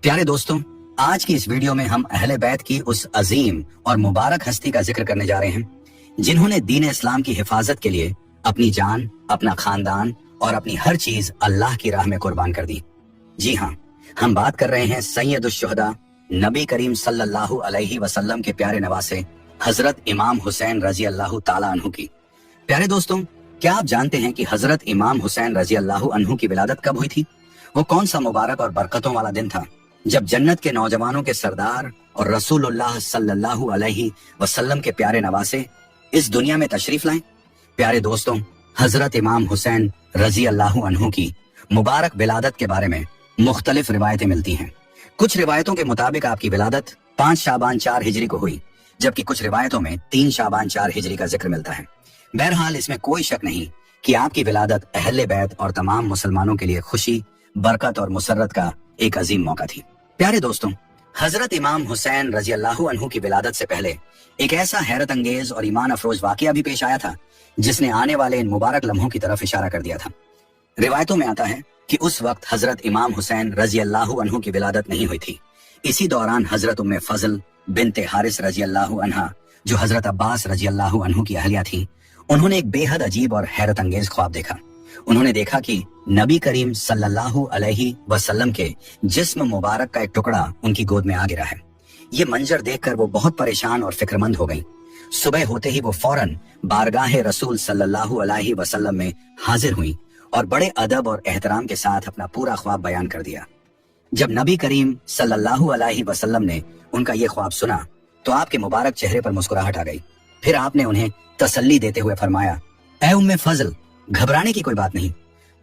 प्यारे दोस्तों, आज की इस वीडियो में हम अहले बैत की उस अजीम और मुबारक हस्ती का जिक्र करने जा रहे हैं जिन्होंने दीन इस्लाम की हिफाजत के लिए अपनी जान, अपना खानदान और अपनी हर चीज अल्लाह की राह में कुर्बान कर दी। जी हाँ, हम बात कर रहे हैं सैयदुश शुहदा नबी करीम सल्लल्लाहु अलैहि वसल्लम के प्यारे नवासे हजरत इमाम हुसैन रजी अल्लाह ताला अन्हु की। प्यारे दोस्तों, क्या आप जानते हैं कि हजरत इमाम हुसैन रजी अल्लाह अन्हु की विलादत कब हुई थी? वो कौन सा मुबारक और बरकतों वाला दिन था जब जन्नत के नौजवानों के सरदार और रसूलुल्लाह सल्लल्लाहु अलैहि वसल्लम के प्यारे नवासे इस दुनिया में तशरीफ लाए? प्यारे दोस्तों, हजरत इमाम हुसैन रजी अल्लाह अन्हु की मुबारक विलादत के बारे में मुख्तलिफ रिवायतें मिलती हैं। कुछ रिवायतों के मुताबिक आपकी विलादत 5 शाबान 4 हिजरी को हुई, जबकि कुछ रिवायतों में 3 शाबान 4 हिजरी का जिक्र मिलता है। बहरहाल इसमें कोई शक नहीं कि आपकी विलादत अहले बैत और तमाम मुसलमानों के लिए खुशी, बरकत और मुसर्रत का एक अजीम मौका थी। प्यारे दोस्तों, हजरत इमाम हुसैन रजी अल्लाह अन्हु की विलादत से पहले एक ऐसा हैरत अंगेज और ईमान अफरोज वाकया भी पेश आया था जिसने आने वाले इन मुबारक लम्हों की तरफ इशारा कर दिया था। रिवायतों में आता है कि उस वक्त हजरत इमाम हुसैन रजी अल्लाह अन्हु की विलादत नहीं हुई थी। इसी दौरान हजरत उम्मे फजल बिनते हारिस रजी अल्लाह अन्हा, जो हजरत अब्बास रजी अल्लाह अन्हु की अहलिया थी, उन्होंने एक बेहद अजीब और हैरत अंगेज ख्वाब देखा। उन्होंने देखा कि नबी करीम सल्लल्लाहु अलैहि वसल्लम के जिस्म मुबारक का एक टुकड़ा उनकी गोद में आ गिरा है। ये मंजर देखकर वो बहुत परेशान और फिक्रमंद हो गई। सुबह होते ही वो फौरन बारगाह रसूल सल्लल्लाहु अलैहि वसल्लम में हाजिर हुई और बड़े अदब और एहतराम के साथ अपना पूरा ख्वाब बयान कर दिया। जब नबी करीम सल्लल्लाहु अलैहि वसल्लम ने उनका ये ख्वाब सुना तो आपके मुबारक चेहरे पर मुस्कुराहट आ गई। फिर आपने उन्हें तसल्ली देते हुए फरमाया, ऐ उम्मे फजल, घबराने की कोई बात नहीं,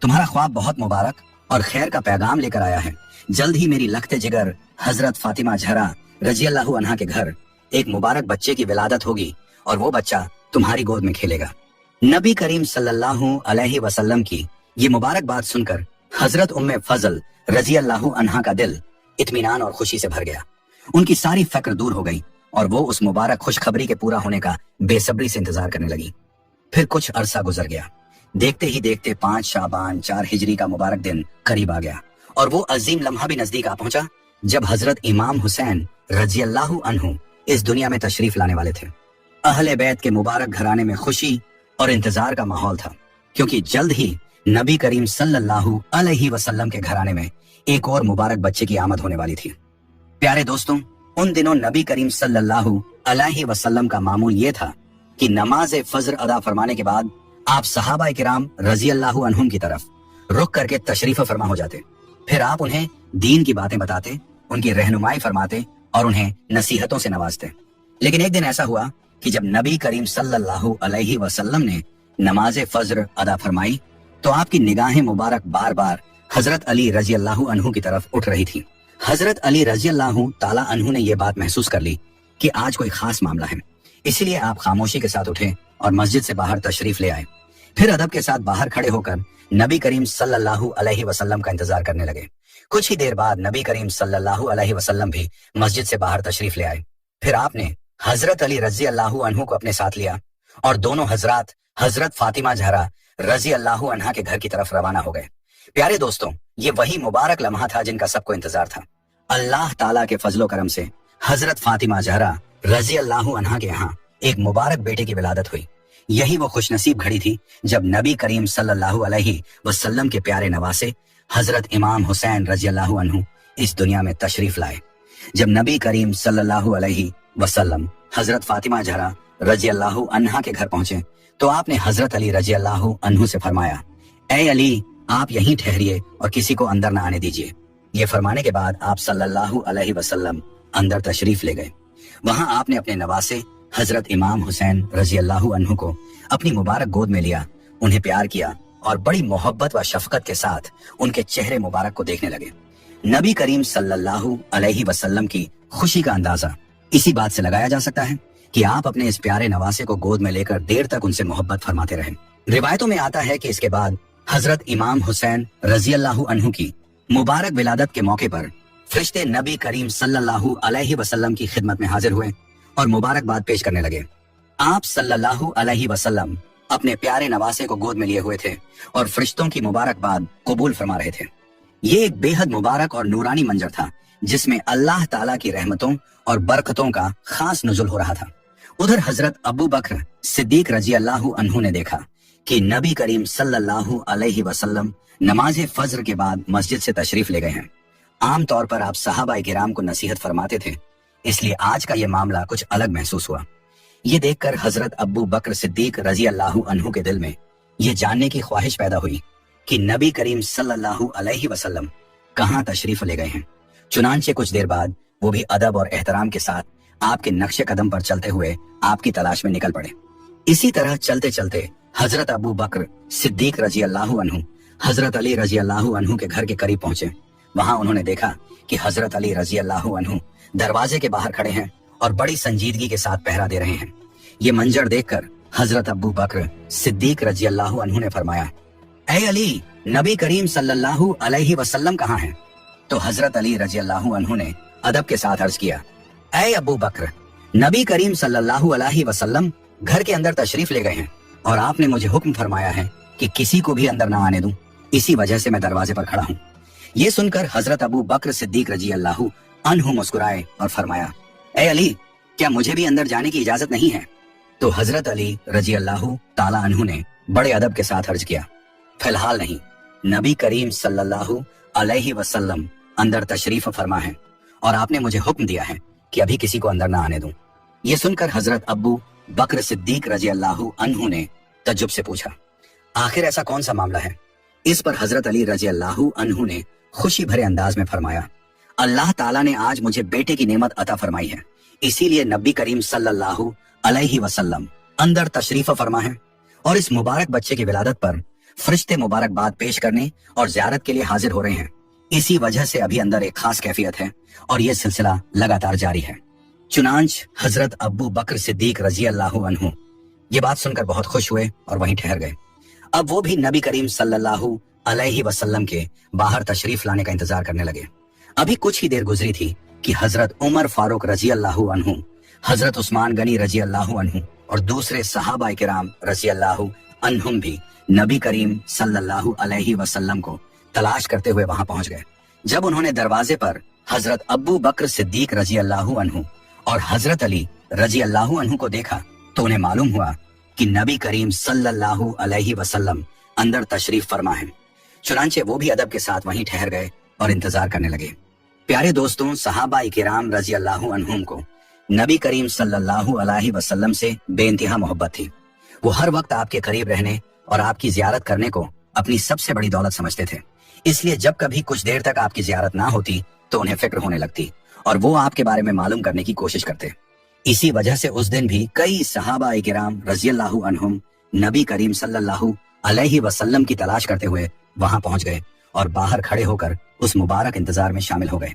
तुम्हारा ख्वाब बहुत मुबारक और खैर का पैगाम लेकर आया है। जल्द ही मेरी लख्ते जिगर हजरत फातिमा जहरा रजी अल्लाह अन्हा के घर एक मुबारक बच्चे की विलादत होगी और वो बच्चा तुम्हारी गोद में खेलेगा। नबी करीम सल्लल्लाहु अलैहि वसल्लम की ये मुबारक बात सुनकर हजरत उम्मे फजल रजी अल्लाह अन्हा का दिल इत्मीनान और खुशी से भर गया। उनकी सारी फिक्र दूर हो गई और वो उस मुबारक खुशखबरी के पूरा होने का बेसब्री से इंतजार करने लगी। फिर कुछ अरसा गुजर गया। देखते ही देखते 5 शाबान 4 हिजरी का मुबारक दिन करीब आ गया और वो अजीम लम्हा भी नजदीक आ पहुंचा जब हजरत इमाम हुसैन रजी अल्लाह अन्हु इस दुनिया में तशरीफ लाने वाले थे। अहले बैत के मुबारक घराने में खुशी और इंतजार का माहौल था, क्योंकि जल्द ही नबी करीम सल्लल्लाहु अलैहि वसल्लम के घराने में एक और मुबारक बच्चे की आमद होने वाली थी। प्यारे दोस्तों, उन दिनों नबी करीम सल्लल्लाहु अलैहि वसल्लम का मामूल ये था कि नमाज फज्र अदा फरमाने के बाद आप सहाबा किराम रजी अल्लाह अन्हुम की तरफ रुक करके तशरीफ फरमा हो जाते। फिर आप उन्हें दीन की बातें बताते, उनकी रहनुमाई फरमाते और उन्हें नसीहतों से नवाजते। लेकिन एक दिन ऐसा हुआ कि जब नबी करीम सल्लल्लाहु अलैहि वसल्लम ने नमाज फज्र अदा फरमाई तो आपकी निगाहें मुबारक बार बार हजरत अली रजी अल्लाह अन्हु की तरफ उठ रही थी। हजरत अली रजी अल्लाह ताला अन्हु ने यह बात महसूस कर ली कि आज कोई खास मामला है, इसीलिए आप खामोशी के साथ उठे और मस्जिद से बाहर तशरीफ ले आए। फिर अदब के साथ बाहर खड़े होकर नबी करीम सल्लल्लाहु अलैहि वसल्लम का इंतजार करने लगे। कुछ ही देर बाद नबी करीम सल्लल्लाहु अलैहि वसल्लम भी मस्जिद से बाहर तशरीफ ले आए। फिर आपने हजरत अली रजी अल्लाह अन्हु को अपने साथ लिया और दोनों हजरात हजरत फातिमा जहरा रजी अल्लाह अन्हा के घर की तरफ रवाना हो गए। प्यारे दोस्तों, ये वही मुबारक लम्हा था जिनका सबको इंतजार था। अल्लाह ताला के फजलो करम से हजरत फातिमा जहरा रजी अल्लाह अन्हा के यहाँ एक मुबारक बेटे की विलादत हुई। यही वो खुशनसीब घड़ी थी जब नबी करीम सल्लल्लाहु अलैहि वसल्लम के प्यारे नवासे हजरत इमाम हुसैन रजी अल्लाह अन्हु इस दुनिया में तशरीफ लाए। जब नबी करीम सल्लल्लाहु अलैहि वसल्लम हजरत फातिमा जहरा रजी अल्लाह अन्हा के घर पहुंचे तो आपने हजरत अली रजी अल्लाह अन्हु से फरमाया, ऐ अली, आप यहीं ठहरिए और किसी को अंदर न आने दीजिए। ये फरमाने के बाद आप सल्लल्लाहु अलैहि वसल्लम अंदर तशरीफ ले गए। वहां आपने अपने नवासे हजरत इमाम हुसैन रजी अल्लाह अन्हु को अपनी मुबारक गोद में लिया, उन्हें प्यार किया और बड़ी मोहब्बत व शफकत के साथ उनके चेहरे मुबारक को देखने लगे। नबी करीम सल्लल्लाहु अलैहि वसल्लम की खुशी का अंदाजा इसी बात से लगाया जा सकता है कि आप अपने इस प्यारे नवासे को गोद में लेकर देर तक उनसे मोहब्बत फरमाते रहे। रिवायतों में आता है कि इसके बाद हजरत इमाम हुसैन रजी अल्लाह अन्हु की मुबारक विलादत के मौके पर फरिश्ते नबी करीम सल्लल्लाहु अलैहि वसल्लम की खिदमत में हाजिर हुए और मुबारकबाद पेश करने लगे। आप सल्लल्लाहु अलैहि वसल्लम अपने प्यारे नवासे को गोद में लिए हुए थे और फरिश्तों की मुबारकबाद कबूल फरमा रहे थे। ये एक बेहद मुबारक और नूरानी मंजर था जिसमें अल्लाह ताला की रहमतों और बरकतों का खास नुजुल हो रहा था। उधर हजरत अबू बकर सिद्दीक रजी अल्लाह अन्हु ने देखा कि नबी करीम सल्लल्लाहु अलैहि वसल्लम नमाज फज्र के बाद मस्जिद से तशरीफ ले गए हैं। आमतौर पर आप सहाबाए किराम को नसीहत फरमाते थे, इसलिए आज का ये मामला कुछ अलग महसूस हुआ। ये देखकर हजरत अबू बकर सिद्दीक रजी अल्लाह अन्हु के दिल में ये जानने की ख्वाहिश पैदा हुई कि नबी करीम सल्लल्लाहु अलैहि वसल्लम कहाँ तशरीफ ले गए हैं। चुनांचे कुछ देर बाद वो भी अदब और एहतराम के साथ आपके नक्शे कदम पर चलते हुए आपकी तलाश में निकल पड़े। इसी तरह चलते चलते हजरत अबू बकर सिद्दीक रजी अल्लाह अन्हु हजरत अली रजी अल्लाह अन्हु के घर के करीब पहुंचे। वहां उन्होंने देखा कि हजरत अली रजी अल्लाह अन्हु दरवाजे के बाहर खड़े हैं और बड़ी संजीदगी के साथ पहरा दे रहे हैं। ये मंजर देखकर हजरत अबू बकर सिद्दीक रजी अल्लाह अन्हु ने फरमाया, ऐ अली, नबी करीम सल्लल्लाहु अलैहि वसल्लम कहाँ हैं? तो हजरत अली रजी अल्लाह अन्हु ने अदब के साथ अर्ज किया, ऐ अबू बकर, नबी करीम सल्लल्लाहु अलैहि वसल्लम घर के अंदर तशरीफ ले गए हैं और आपने मुझे हुक्म फरमाया है कि किसी को भी अंदर ना आने दूं, इसी वजह से मैं दरवाजे पर खड़ा हूँ। ये सुनकर हजरत अबू बकर सिद्दीक रजी अल्लाह अन्हु मुस्कुराए और फरमाया, ऐ अली, क्या मुझे भी अंदर जाने की इजाजत नहीं है? तो हजरत अली रजी अल्लाह ताला अन्हु ने बड़े अदब के साथ अर्ज किया, फिलहाल नहीं, नबी करीम सल्लल्लाहु अलैहि वसल्लम अंदर तशरीफ फरमा है और आपने मुझे हुक्म दिया है कि अभी किसी को अंदर ना आने दूं। ये सुनकर हजरत अबू बकर सिद्दीक रजी अल्लाह अन्हु ने तज्जुब से पूछा, आखिर ऐसा कौन सा मामला है? इस पर हजरत अली रजी अल्लाह अन्हु ने खुशी भरे अंदाज में फरमाया, अल्लाह ताला ने आज मुझे बेटे की नेमत अता फरमाई है, इसीलिए नबी करीम सल्लल्लाहु अलैहि वसल्लम अंदर तशरीफ फरमा है और इस मुबारक बच्चे की विलादत पर फरिश्ते मुबारकबाद पेश करने और ज़ियारत के लिए हाजिर हो रहे हैं। इसी वजह से अभी अंदर एक खास कैफियत है और ये सिलसिला लगातार जारी है। चुनांच हजरत अबू बकर सिद्दीक रजी अल्लाह अन्हु ये बात सुनकर बहुत खुश हुए और वहीं ठहर गए। अब वो भी नबी करीम सल्लल्लाहु अलैहि वसल्लम के बाहर तशरीफ लाने का इंतजार करने लगे। अभी कुछ ही देर गुजरी थी कि हजरत उमर फारूक रजी अल्लाह अन्हु, हजरत उस्मान गनी रजी अल्लाह अन्हु और दूसरे सहाबाए किराम रजी अल्लाह अन्हुम भी नबी करीम सल्लल्लाहु अलैहि वसल्लम को तलाश करते हुए वहां पहुंच गए। जब उन्होंने दरवाजे पर हजरत अबू बकर सिद्दीक रजी अल्लाह अन्हु और हजरत अली रजी अल्लाह अन्हु को देखा तो उन्हें मालूम हुआ कि नबी करीम सल्लल्लाहु अलैहि वसल्लम अंदर तशरीफ फरमा है। चुनांचे वो भी अदब के साथ वहीं ठहर गए और इंतजार करने लगे। प्यारे दोस्तों, सहाबाए किराम रजी अल्लाह अन्हुम को नबी करीम सल्लल्लाहु अलैहि वसल्लम से बेइंतहा मोहब्बत थी। वो हर वक्त आपके करीब रहने और आपकी जियारत करने को अपनी सबसे बड़ी दौलत समझते थे। इसलिए जब कभी कुछ देर तक आपकी जियारत ना होती तो उन्हें फिक्र होने लगती और वो आपके बारे में मालूम करने की कोशिश करते। इसी वजह से उस दिन भी कई सहाबाए किराम रजी अल्लाह अन्हुम नबी करीम सल्लल्लाहु अलैहि वसल्लम की तलाश करते हुए वहां पहुंच गए और बाहर खड़े होकर उस मुबारक इंतजार में शामिल हो गए।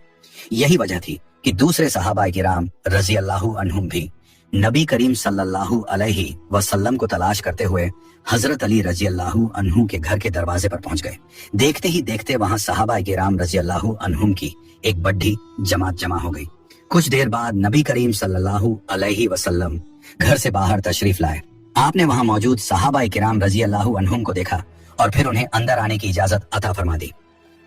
यही वजह थी कि दूसरे सहाबाए किराम रजी अल्लाह अन्हुम भी नबी करीम सल्लल्लाहु अलैहि वसल्लम को तलाश करते हुए हजरत अली रजी अल्लाह अन्हु के घर के दरवाजे पर पहुंच गए। देखते ही देखते वहां सहाबाए किराम रजी अल्लाह अन्हुम की एक बड़ी जमात जमा हो गई। कुछ देर बाद नबी करीम सल्लल्लाहु अलैहि वसल्लम घर से बाहर तशरीफ लाए। आपने वहां मौजूद सहाबाए किराम रजी अल्लाह अन्हुम को देखा और फिर उन्हें अंदर आने की इजाजत अता फरमा दी।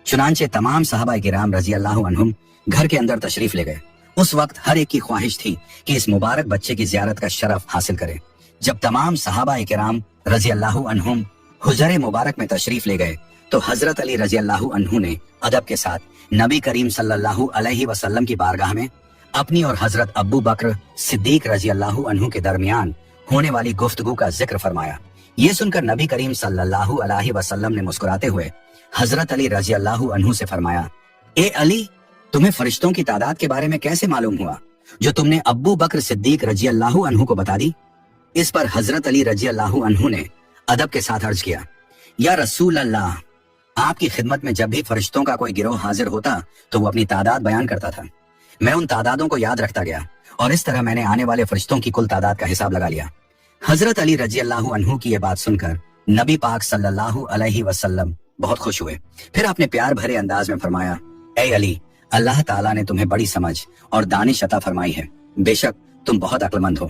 चुनांचे तमाम सहाबाए किराम रजी अल्लाह अन्हुम घर के अंदर तशरीफ ले गए। उस वक्त हर एक की ख्वाहिश थी कि इस मुबारक बच्चे की जियारत का शरफ हासिल करे। जब तमाम सहाबाए किराम रजी अल्लाह अन्हुम हुजरे मुबारक में तशरीफ ले गए तो हजरत अली रजी अल्लाह अन्हु ने अदब के साथ नबी करीम सल्लल्लाहु अलैहि वसल्लम की बारगाह में अपनी और हजरत अबू बकर सिद्दीक रजी अल्लाह अन्हु के दरमियान होने वाली गुफ्तगू का जिक्र फरमाया। ये सुनकर नबी करीम सल्लल्लाहु अलैहि वसल्लम ने मुस्कुराते हुए हजरत अली रजी अल्लाह अन्हु से फरमाया, ए अली, तुम्हें फरिश्तों की तादाद के बारे में कैसे मालूम हुआ जो तुमने अबू बकर सिद्दीक रजी अल्लाह अन्हु को बता दी? इस पर हजरत अली रजी अल्लाह अन्हु ने अदब के साथ अर्ज किया, या रसूल अल्लाह, आपकी खिदमत में जब भी फरिश्तों का कोई गिरोह हाजिर होता तो वो अपनी तादाद बयान करता था। मैं उन तादादों को याद रखता गया और इस तरह मैंने आने वाले फरिश्तों की कुल तादाद का हिसाब लगा लिया। हजरत अली रजी अल्लाह अन्हु की ये बात सुनकर नबी पाक सल्लल्लाहु अलैहि वसल्लम बहुत खुश हुए। फिर आपने प्यार भरे अंदाज में फरमाया, ए अली, अल्लाह ताला ने तुम्हें बड़ी समझ और दानिश अता फरमाई है, बेशक तुम बहुत अक्लमंद हो।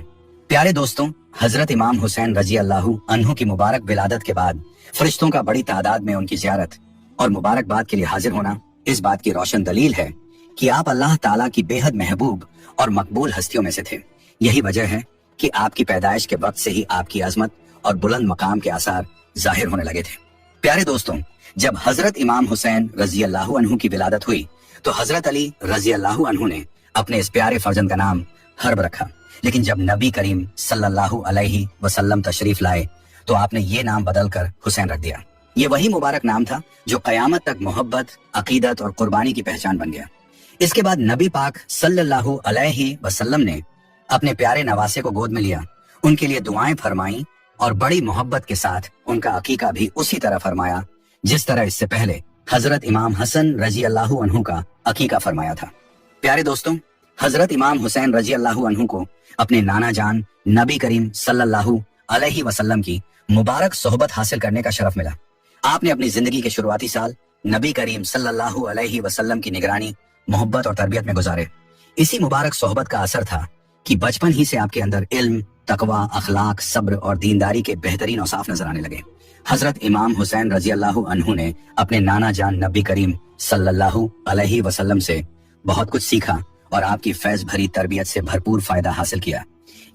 प्यारे दोस्तों, हजरत इमाम हुसैन रजी अल्लाह अन्हु की मुबारक विलादत के बाद फरिश्तों का बड़ी तादाद में उनकी जियारत और मुबारकबाद के लिए हाजिर होना इस बात की रोशन दलील है कि आप अल्लाह ताला की बेहद महबूब और मकबूल हस्तियों में से थे। यही वजह है कि आपकी पैदाइश के वक्त से ही आपकी अजमत और बुलंद मकाम के आसार जाहिर होने लगे थे। प्यारे दोस्तों, जब हजरत इमाम हुसैन रजी अल्लाह अन्हु की विलादत हुई तो हजरत अली रजी अल्लाह अन्हु ने अपने इस प्यारे फर्जंद का नाम हर्ब रखा। लेकिन जब नबी करीम सल्लल्लाहु अलैहि वसल्लम तशरीफ लाए तो आपने ये नाम बदलकर हुसैन रख दिया। ये वही मुबारक नाम था जो कयामत तक मोहब्बत, अकीदत और कुर्बानी की पहचान बन गया। इसके बाद नबी पाक सल्लल्लाहु अलैहि वसल्लम ने अपने प्यारे नवासे को गोद में लिया, उनके लिए दुआएं फरमाई और बड़ी मोहब्बत के साथ उनका अकीका भी उसी तरह फरमाया जिस तरह इससे पहले हजरत इमाम हसन रजी अल्लाह अन्हु का अकीका फरमाया था। प्यारे दोस्तों, हजरत इमाम हुसैन रजी अल्लाह अन्हु को अपने नाना जान नबी करीम सल्लल्लाहु अलैहि वसल्लम की मुबारक सोहबत हासिल करने का शरफ मिला। आपने अपनी जिंदगी के शुरुआती साल नबी करीम सल्लल्लाहु अलैहि वसल्लम की निगरानी, मोहब्बत और तरबियत में गुजारे। इसी मुबारक सोहबत का असर था कि बचपन ही से आपके अंदर इल्म, तकवा, अखलाक, सब्र और दीनदारी के बेहतरीन औसाफ नजर आने लगे। हजरत इमाम हुसैन रजी अल्लाह अन्हु ने अपने नाना जान नबी करीम सल्लल्लाहु अलैहि वसल्लम से बहुत कुछ सीखा और आपकी फैज भरी तरबियत से भरपूर फायदा हासिल किया।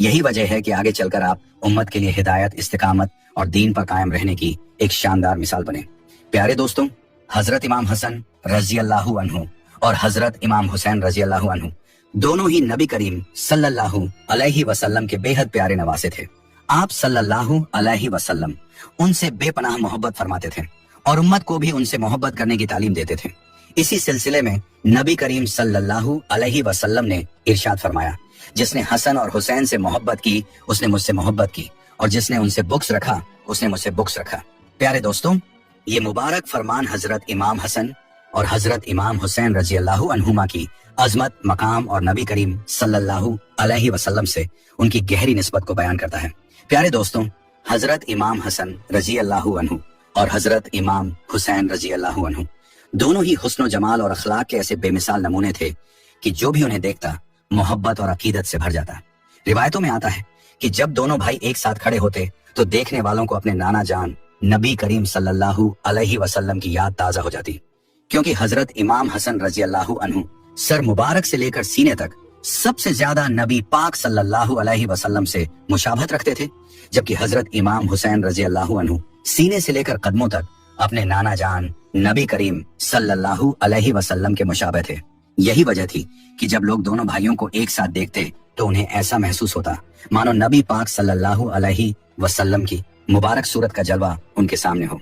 यही वजह है कि आगे चलकर आप उम्मत के लिए हिदायत, इस्तिकामत और दीन पर कायम रहने की एक शानदार मिसाल बने। प्यारे दोस्तों, हजरत इमाम हसन रजी अल्लाह अन्हु और हजरत इमाम हुसैन रजी अल्लाह अन्हु दोनों ही नबी करीम सल्लल्लाहु अलैहि वसल्लम के बेहद प्यारे नवासे थे। आप सल्लल्लाहु अलैहि वसल्लम उनसे बेपनाह मोहब्बत फरमाते थे और उम्मत को भी उनसे मोहब्बत करने की तालीम देते थे। इसी सिलसिले में नबी करीम सल्लल्लाहु अलैहि वसल्लम ने इरशाद फरमाया, जिसने हसन और हुसैन से मोहब्बत की उसने मुझसे मोहब्बत की और जिसने उनसे बुक्स रखा उसने मुझसे बुक्स रखा। प्यारे दोस्तों, ये मुबारक फरमान हजरत इमाम हसन और हजरत इमाम हुसैन रजी अल्लाह अन्हुमा की अजमत, मकाम और नबी करीम सल्लल्लाहु अलैहि वसल्लम से उनकी गहरी निस्बत को बयान करता है। प्यारे दोस्तों, हजरत इमाम हसन रजी अल्लाह अन्हु और हजरत इमाम हुसैन रजी अल्लाह अन्हु दोनों ही हुस्न जमाल और अखलाक के ऐसे बेमिसाल नमूने थे कि जो भी उन्हें देखता मोहब्बत और अकीदत से भर जाता। रिवायतों में आता है कि जब दोनों भाई एक साथ खड़े होते तो देखने वालों को अपने नाना जान नबी करीम सल्लल्लाहु अलैहि वसल्लम की याद ताजा हो जाती, क्योंकि हजरत इमाम हसन रजी अल्लाह अन्हु सर मुबारक से लेकर सीने तक सबसे ज्यादा नबी पाक सल्लल्लाहु अलैहि वसल्लम से मुशाबहत रखते थे, जबकि हजरत इमाम हुसैन रजी अल्लाह अन्हु सीने से लेकर कदमों तक अपने नाना जान नबी करीम सल्लल्लाहु अलैहि वसल्लम के मुशाबह थे। यही वजह थी कि जब लोग दोनों भाइयों को एक साथ देखते तो उन्हें ऐसा महसूस होता मानो नबी पाक सल्लल्लाहु अलैहि वसल्लम की मुबारक सूरत का जलवा उनके सामने हो।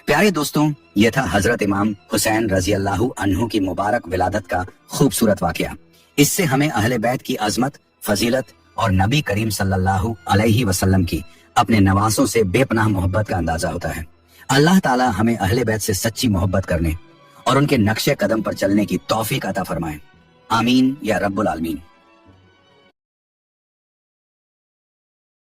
प्यारे दोस्तों, यह था हजरत इमाम हुसैन रजी अल्लाह अन्हु की मुबारक विलादत का खूबसूरत वाकया। इससे हमें अहले बैत की अजमत, फजीलत और नबी करीम सल्लल्लाहु अलैहि वसल्लम की अपने नवासों से बेपनाह मोहब्बत का अंदाजा होता है। अल्लाह ताला हमें अहले बैत से सच्ची मोहब्बत करने और उनके नक्शे कदम पर चलने की तौफीक अता फरमाए। आमीन या रब्बुल आलमीन।